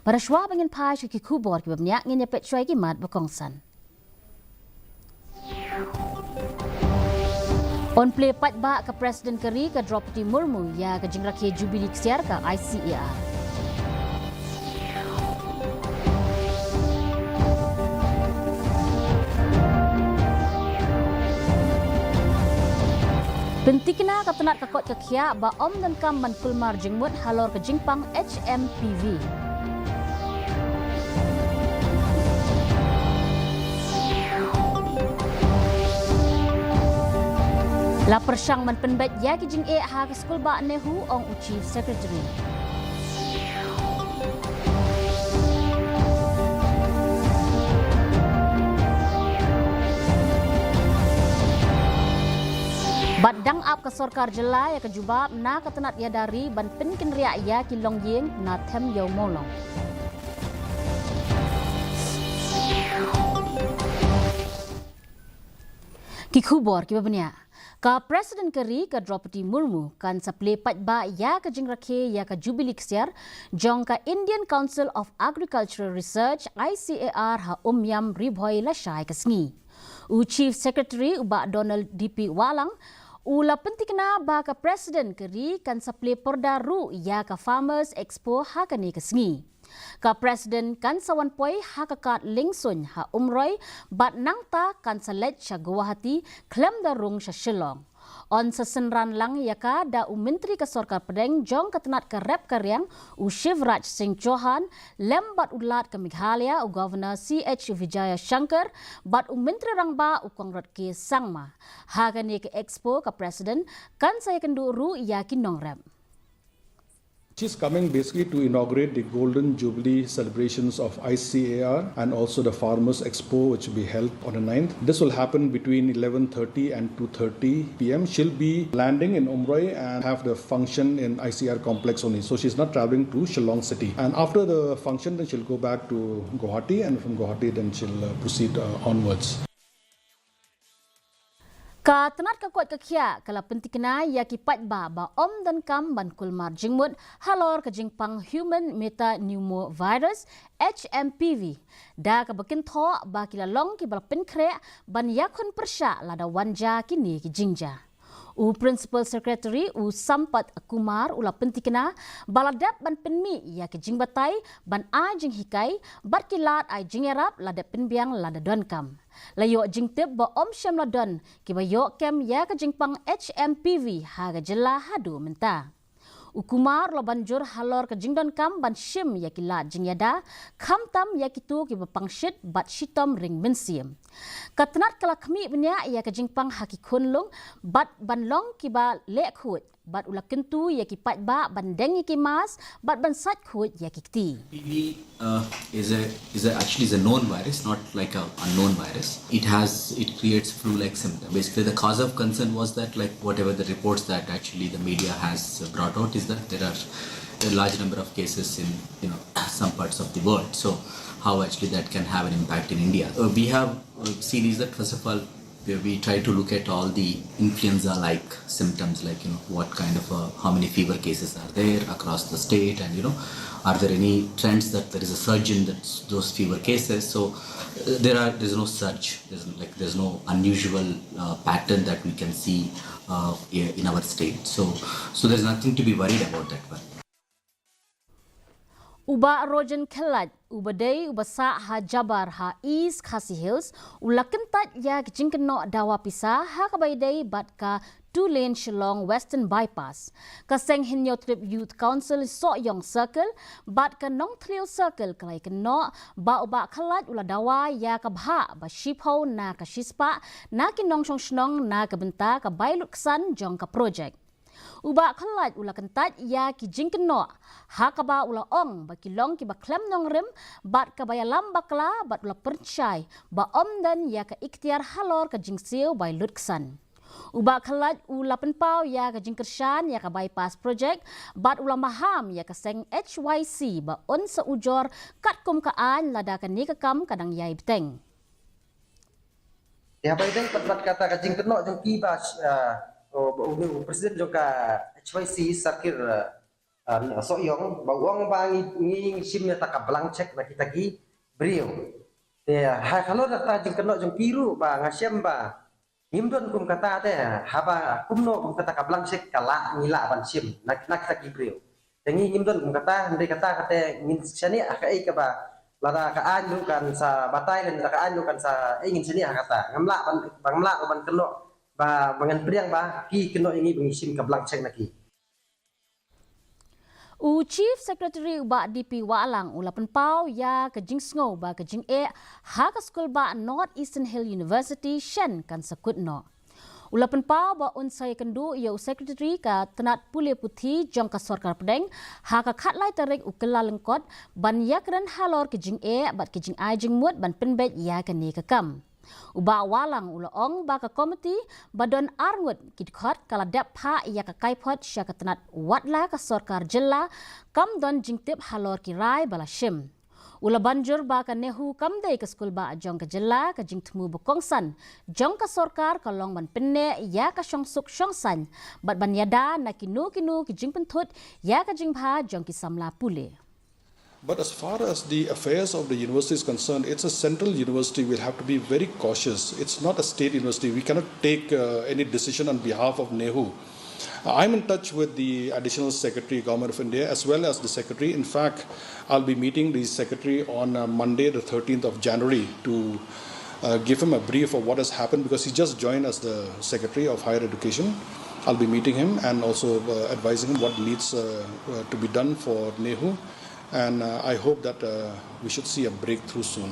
Barashwa bangin page ki kubor ki babnya ngin pet choi ki mat bakongsan. On play pat ba ke Presiden Keri ke Draupadi Murmu ya ke jingrakhe jubili ksiar ke ICAR. Pentikna katenat kakot kekia ba om dan kam ban kulmar jengmut halor ke jingpang HMPV. La persang man penbet ya ki jing ha ke skul ba nehu ong Chief Secretary. Badang ap ke sorkar jela ya ke jubab na katenat ya dari ban penkin riak ya ki long yeng na them yo molong. Ki khubor ki babnya. Ka Presiden Keri ke Draupadi Murmu kan saple pat ba ya ke jingrakhe ya ke jubili ksiar jong ka Indian Council of Agricultural Research ICAR ha yam ribhoi la shai ke sngi. U Chief Secretary ba Donald DP Walang ula pentikna ba ka Presiden Keri kan saple porda ru ya ka Farmers Expo ha ke ni ke sngi. Ka Presiden kan sawan poi ha kakat lingsun ha umroi bat nangta kan salet sya Guwahati klem darung sya Shillong. On sesenran lang yaka da Menteri ke Sorkar Pedeng jong ketenat ke rep karyang u Shivraj Singh Chauhan lem bat ulat ke Meghalaya u Governor CH Vijaya Shankar bat Menteri rangba u Kongrat ke Sangma. Ha kan ke expo ke Presiden kan saya kendu ru yakin nong rep. She's coming basically to inaugurate the Golden Jubilee celebrations of ICAR and also the Farmers Expo, which will be held on the 9th. This will happen between 11:30 and 2:30 p.m. She'll be landing in Umroi and have the function in ICAR complex only. So she's not traveling to Shillong city. And after the function, then she'll go back to Guwahati, and from Guwahati, then she'll proceed onwards. Ka tenat ka kuat kekia kala pentikna ya ki pat ba om dan kam ban kulmar jingmut halor ke jingpang human metapneumovirus HMPV da ka bakin tho ba kila long ki bal penkre ban yakun persya lada wanja kini ki jingja. U Principal Secretary U Sampat Kumar ula pentikna baladap ban penmi ya ke jingbatai ban a jing hikai bat kilat ai jingerap lada penbiang lada donkam. Layo jingtip ba om syam ladon ki ba yo kem ya ke jingpang HMPV ha ga jela hadu menta. Ukumar lo banjur halor ke jingdon kam ban shim ya kilat jingyada kam tam ya kitu ki ba pangshit bat shitom ring mensiam. Katnat kala kami benya ya ke jingpang haki kunlung bat ban long ki ba lek khut bat ula kentu ya ki pat ba ban deng ki mas bat ban sat khut ya ki kti. HPV is actually a known virus, not like a unknown virus. It creates flu-like symptoms. Basically, the cause of concern was that, like whatever the reports that actually the media has brought out, is that there are a large number of cases in some parts of the world. So, how actually that can have an impact in India? We have seen is that first of all, we try to look at all the influenza-like symptoms, like what kind of how many fever cases are there across the state, and are there any trends that there is a surge in those fever cases? So there's no surge. There's no unusual pattern that we can see in our state. So there's nothing to be worried about that one. Uba rojan kelat ubadai ubasa ha Jabar ha East KHASI Hills ulakentat ya jingkeno dawa pisa ha kabaidai bat ka 2-lane Shillong Western Bypass. Kaseng Hinyo Trip Youth Council So Yong Circle bat ka Nong Trio Circle kalai keno ba uba kelat ula dawa ya kabha ba shipho na ka shispa na kinong shong shnong na kabenta ka bailut ksan jong ka project. Uba kelat ula kentat ya ki jingkeno ha kaba ula ong ba kilong ki ba klem nong rim bat ka bayalam bakla bat ula percay ba om dan ya ka ikhtiar halor ka jingsiu bai lutksan. Uba kelat ula penpau ya ka jingkershan ya ka bypass project bat ula maham ya ka seng HYC ba on sa ujor kat kum kaan lada ka ni ka kam kadang yai beteng. Ya baideng pat kata ka jingkeno jong ki ba Presiden juga HYC sakir So yung bawang ba ngi simnya taka blank check na kita gi brio. Kalau data jeng kena jeng piru ba ngasiam ba Himdon kum kata te haba kumno kum kata ka blank check kala ngila ban sim nak kita gi brio. Tengi himdon kum kata ndai kata kate ngin sani akai ka ba lada ka anu kan sa batai dan ka anu kan sa ingin sini kata ngamla ban keno ba bangan priang ba ki keno ini bengisim ka blank check naki. Chief Secretary ba DP Walang ulapan pau ya kejing sngo ba kejing ha ka school ba North Eastern Hill University Shen kan sakut no. Ulapan pau ba unsay kendu ya Secretary ka tenat pule puthi jong ka sarkar pedeng ha ka khatlai tarik ukela lengkot ban yakran halor kejing bat kejing ai jing mut ban penbet ya ka ni ka kam. Uba walang ulaong baka komiti badon arngut kidkhot kala dap pha ya ka kaipot sya ka tenat watla ka sarkar jilla kam don jingtip halor kirai bala shim. Ula banjur baka nehu kam dei ka skul ba jong ka jilla ka jingtmu bokongsan jong ka sarkar ka long ban penne ya ka syongsuk syongsan bat ban yada na kinu ki jing penthut ya ka jingpha jong ki samla pule. But as far as the affairs of the university is concerned, it's a central university. We'll have to be very cautious. It's not a state university. We cannot take any decision on behalf of NEHU. I'm in touch with the Additional Secretary, Government of India, as well as the Secretary. In fact, I'll be meeting the Secretary on Monday, the 13th of January, to give him a brief of what has happened, because he just joined as the Secretary of Higher Education. I'll be meeting him and also advising him what needs to be done for NEHU. And I hope that we should see a breakthrough soon.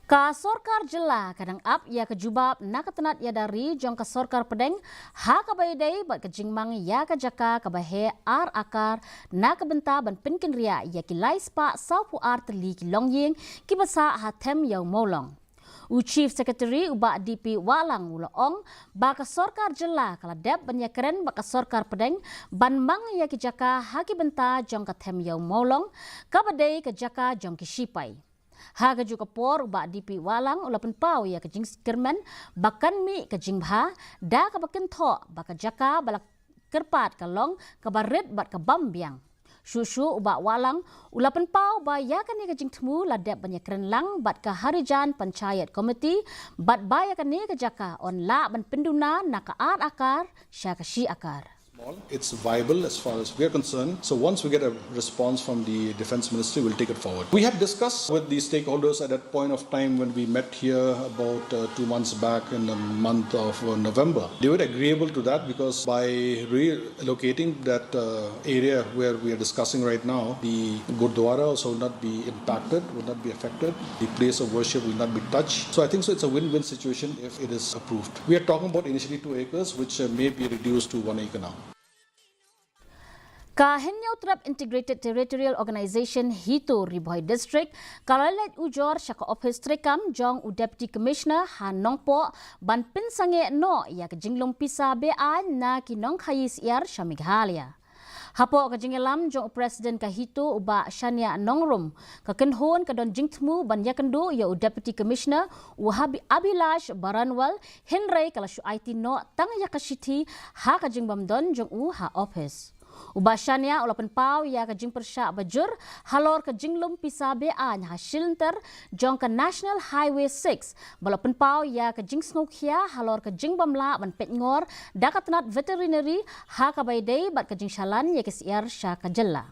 Ka sarkar jilla kadang ap ya ka jubab na katanat ya dari jong ka sarkar pedeng ha ka baydai bat ka jingmang ya ka jaka ka bahe ar akar na ka benta ban pinkin ria ya ki lai spa saupu ar teli ki longying ki basa ha them yaw molong. Chief Secretary uba DP Walang ulaong baka sarkar jilla kala dep ban yakren baka sarkar pedeng ban mang ya ki jaka ha ki benta jong ka them yaw molong ka badai ka jaka jong ki shipai. Ha ka juga por uba DP Walang ulapan pau ya ka jing skirmen bakan mi ka jingbha da ka bakin tho baka jaka balak kerpat ka long ka barit bat ka bambiang. Shushu uba walang ulapan pau ba ya ka ni ka jing temu ladep banyak keren lang bat ka harijan panchayat komiti bat ba ya ka ni ka jaka on la ban penduna na ka ar akar sya ka shi akar. It's viable as far as we're concerned. So once we get a response from the Defense Ministry, we'll take it forward. We had discussed with the stakeholders at that point of time when we met here about 2 months back in the month of November. They were agreeable to that because by relocating that area where we are discussing right now, the Gurdwara also will not be impacted, will not be affected. The place of worship will not be touched. So I think it's a win-win situation if it is approved. We are talking about initially 2 acres, which may be reduced to 1 acre now. Ka Henyaw Trap Integrated Territorial Organization Hito Riboy District kalalet ujor syaka office trekam jong u Deputy Commissioner Han Nongpo ban pinsange no ya ka jinglong pisa bean na kinong khayis yar sya Meghalaya. Hapo ka jingelam jong President ka Hito uba Shania Nongrum ka kenhon ka don jingtmu ban yakandu ya u Deputy Commissioner u Abilash Baranwal Henry kala syu IT no tang ya ka shiti ha ka jingbam don jong u ha office. Ubashania ulapan pau ya ka jing persya bajur halor ka jinglum pisa bean ha shilter jong ka National Highway 6 balapan pau ya ka jing snokya halor ka jing bamla ban petngor dakatnat veterinary ha ka baydai bat ka jing shalan ya ka siar sya ka jella.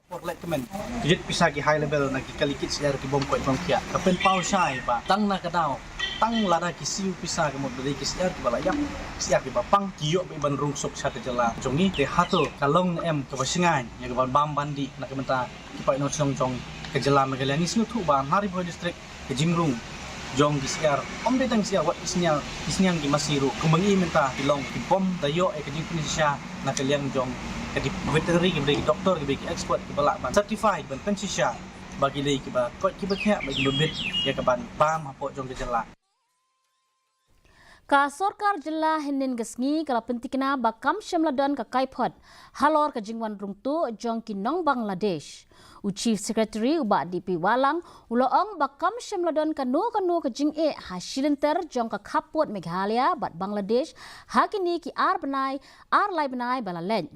Recommend kejit pisa ki high level na kikalikit siar ki bomkoy from kya kapen pau syai ba tang na kadaw tang lada ki siu pisa ke mod dari ki siar ki bala yak siar ki bapang kiyo be ban rungsok sa ka jela jongi te hato kalong em ka basingan ya ban bam bandi na kementa ki pai no chong ke jela Meghalaya ni snu thu ba Riboy district ke jingrung jong ki siar om de tang siar wat isnyang ki masiru kumangi menta kilong ki bom dayo e ke jing pinisya na kaliang jong di veterinary ki bagi doktor ki bagi expert ki balak ban certified ban pensisya bagi lei ki ba kot ki bakya bagi bebet ya ka ban pam hapo jong ke jela. Ka sorkar jela hinin gesngi kala pentikna bakam syamladon ka kaipot halor ka jingwan rungtu jong kinong Bangladesh. U Chief Secretary uba DP Walang uloong bakam syamladon kanu ka jing ha shilinter jong ka kapot Meghalaya bat Bangladesh hakini ki ar lai benai balalen.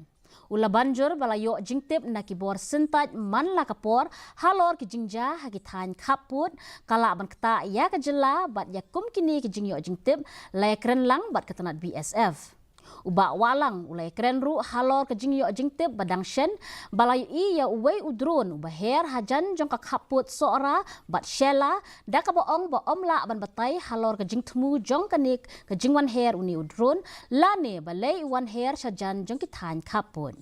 Ula banjur balayo jingtip na kibor sentaj man la kapor halor ki jingja hagi than kaput kala ban kata ya ka jela bat ya kum kini ki jingyo jingtip lai kren lang bat katanat BSF. Uba walang ulai kren ru halor ke jingyo jingtip badang shen balayo i ya uwei udrun uba her hajan jong ka kaput soora bat shela da ka boong la ban batai halor ke jingtmu jong kanik ke jingwan her uni udrun lane balai wan her sajan jong ki than kaput.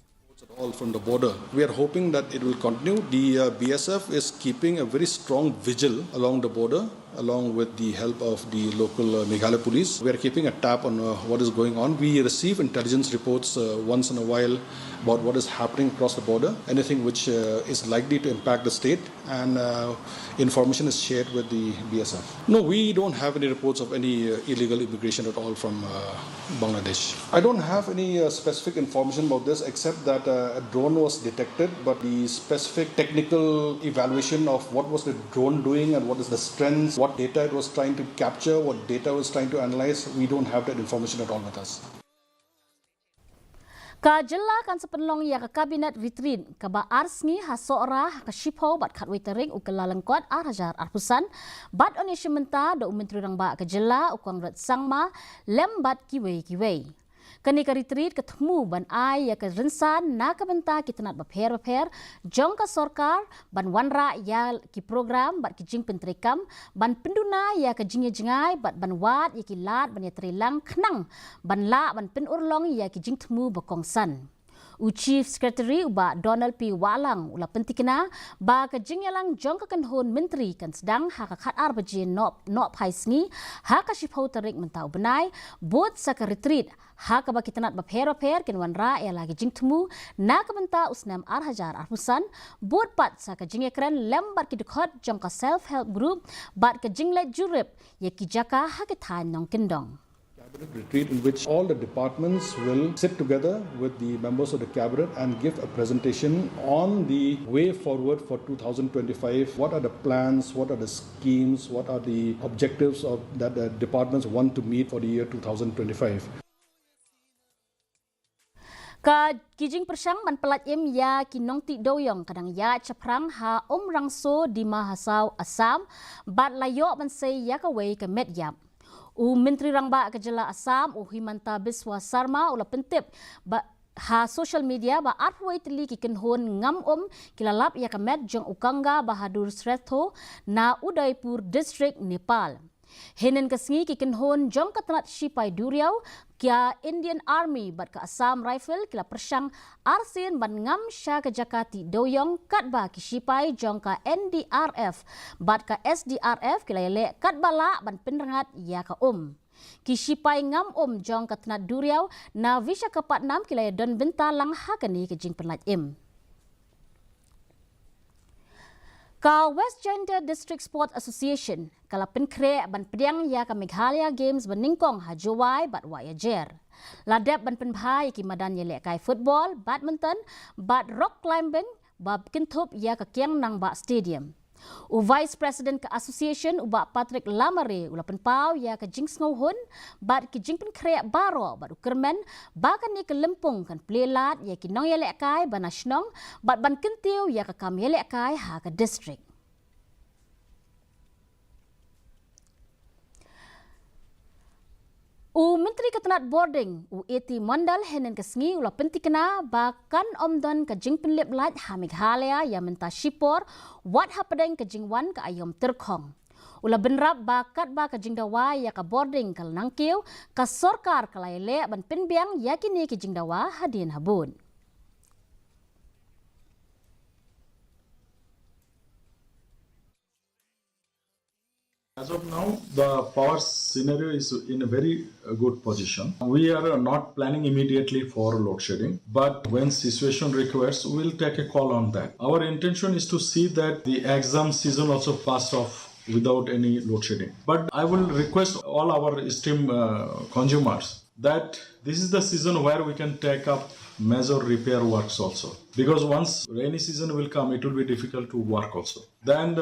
All from the border. We are hoping that it will continue. The BSF is keeping a very strong vigil along the border, along with the help of the local Meghalaya police. We are keeping a tab on what is going on. We receive intelligence reports once in a while about what is happening across the border, anything which is likely to impact the state, and information is shared with the BSF. No, we don't have any reports of any illegal immigration at all from Bangladesh. I don't have any specific information about this except that a drone was detected, but the specific technical evaluation of what was the drone doing and what is the strengths, what data it was trying to capture, what data it was trying to analyze, we don't have that information at all with us. Ka jela kan sepenlong ya ka kabinet retreat ka ba arsngi ha soora ka shipho bat khat waitering u kelalengkot arhajar arpusan bat onisya menta do menteri rang ba ka jela u kongrat sangma lembat kiwei kani ka retreat ka thmu ban ai ya ka rinsan na ka benta kitnat ba pher jong ka sorkar ban wanra ya ki program bat ki jing pentrekam ban penduna ya ka jingai bat ban wat ya ki lat ban ya trilang khnang ban la ban pen urlong ya ki jing thmu ba kongsan. U Chief Secretary uba Donald P. Walang ula pentikna ba ka jingyalang jong ka kanhon menteri kan sedang ha ka khat arbajin no phaisngi ha ka shipho tarik mentau benai bot sa ka retreat ha ka ba kitanat ba pher kin wanra ya lagi jingtmu na ka benta usnam arhajar arpusan bot pat sa ka jingekran lembat ki dekhot jong ka self help group bat ka jinglet jurip ya ki jaka ha ka than nong kindong. Retreat in which all the departments will sit together with the members of the cabinet and give a presentation on the way forward for 2025. What are the plans, what are the schemes, what are the objectives of that the departments want to meet for the year 2025. Ka kijing persang man pelat ya kinong ti doyong kadang ya chaprang ha rangso di mahasau Assam bat layo man say ya ka way ka medyap. U Menteri Rangba ke jela Assam u Himanta Biswa Sarma ula pentip ba ha social media ba arwai teli ki kenhon ngam kilalap ya kamet jong ukanga Bahadur Sretho na Udaipur district Nepal. Henen kesngi ki kenhon jong katnat Shipai Duriau kia Indian Army bat ka Assam Rifle kila persang arsin ban ngam sya ke Jakati doyong kat ba ki Shipai jong ka NDRF bat ka SDRF kila yele kat bala ban penrengat ya ka ki Shipai ngam jong katnat Duriau na visha ka Patnam kila don bentalang hakani ke jing penlat Ka West Jaintia District Sport Association kala penkre ban pediang ya ka Meghalaya Games beningkong hajawai bat wayajer. Ladep ban penbhai ki madan yele kai football, badminton, bat rock climbing, bab kintup ya ka kiang nang ba stadium. U Vice President ka Association uba Patrick Lamare ula penpau ya ka jing sngohun bat ki jing penkre baro bat ukermen bakan ni ke lempung kan plelat ya ki nong yele kai banasnong bat ban kentiu ya ka kam yele kai ha ka district. U Menteri Ketenat Boarding u Eti Mandal henen kesngi ula pentikna bahkan omdan ka jing penlip lat ha Meghalaya ya menta shipor wat hapadeng ka jingwan ka ayom terkong. Ula benrap bakat ba ka jingdawa ya ka boarding kal nangkiu ka sorkar kalaile ban penbiang yakini ki jingdawa hadin habun. As of now, the power scenario is in a very good position. We are not planning immediately for load shedding, but when situation requires, we'll take a call on that. Our intention is to see that the exam season also pass off without any load shedding. But I will request all our stream consumers that this is the season where we can take up major repair works also, because once rainy season will come, it will be difficult to work also. Then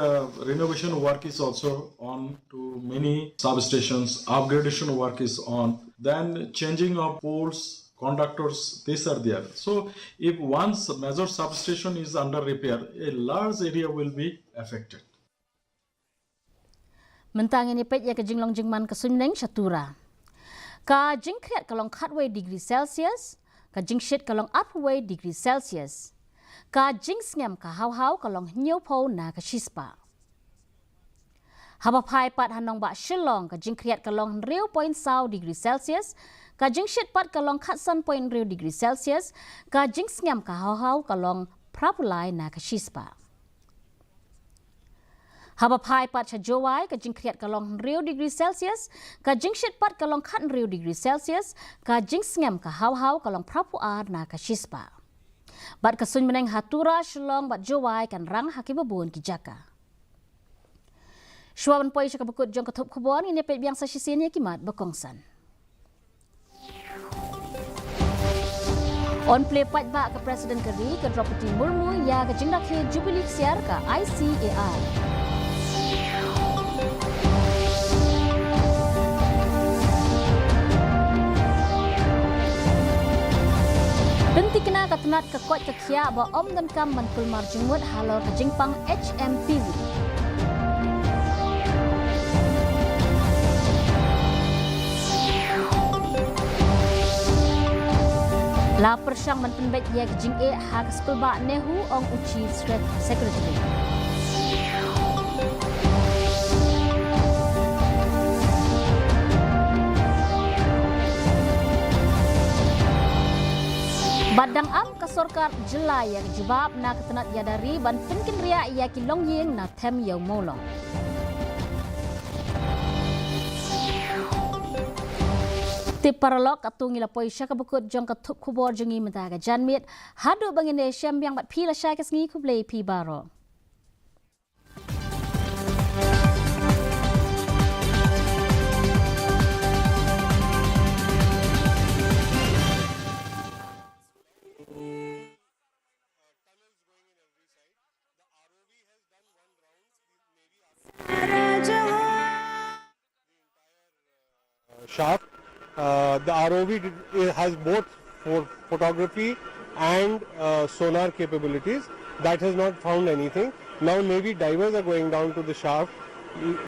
renovation work is also on to many substations, upgradation work is on, then changing of poles, conductors, these are there. So if once major substation is under repair, a large area will be affected. Mentang ini pet ya ke jinglong jingman ke sumneng syatura. Ka jing kriat kalong katway degree Celsius, ka jing shit kalong upway degree Celsius. Ka jing ngam ka hau kalong nyo po na ka shispa. Haba pai pat hanong ba shilong ka jing kriat kalong 0.0 degree Celsius, ka jing shit pat kalong katsan 0.0 degree Celsius, ka jing ngam ka hau kalong prapulai na ka shispa. Haba pai pat chajowai ka jing kriat kalong 0 degree Celsius, ka jing shit pat kalong kat 0 degree Celsius, ka jing ngam ka hau kalong prapuar na ka shispa. Bat kasun meneng hatura shlong bat jowai kan rang hakibabun ki jaka. Shwaban poi syaka bekut jong ketup kubon ini pet biang sa shisini kimat bekongsan. On play pat ba ke Presiden Keri ke Draupadi Murmu ya ke jingdak he Jubilee siar ka ICAR. Benti kena katunat ke kuat ke kia ba om dan kam Bankul Marjingmut halor ke jingpang HMPV. La persyang menpenbet ya ke jing e hak skul ba nehu ong uchi secretary. Badang am kasorkar jelai yang jubab na ketenat ya dari ban pinkin ria ya ki longyeng na tem yau molong. Tip paralog atung ila poi syaka bekut jong katup kubor jengi mentaga janmit hadu bangine syam yang bat pila syaka sengi kublei pi baro. Shaft. The ROV has both photography and sonar capabilities. That has not found anything. Now maybe divers are going down to the shaft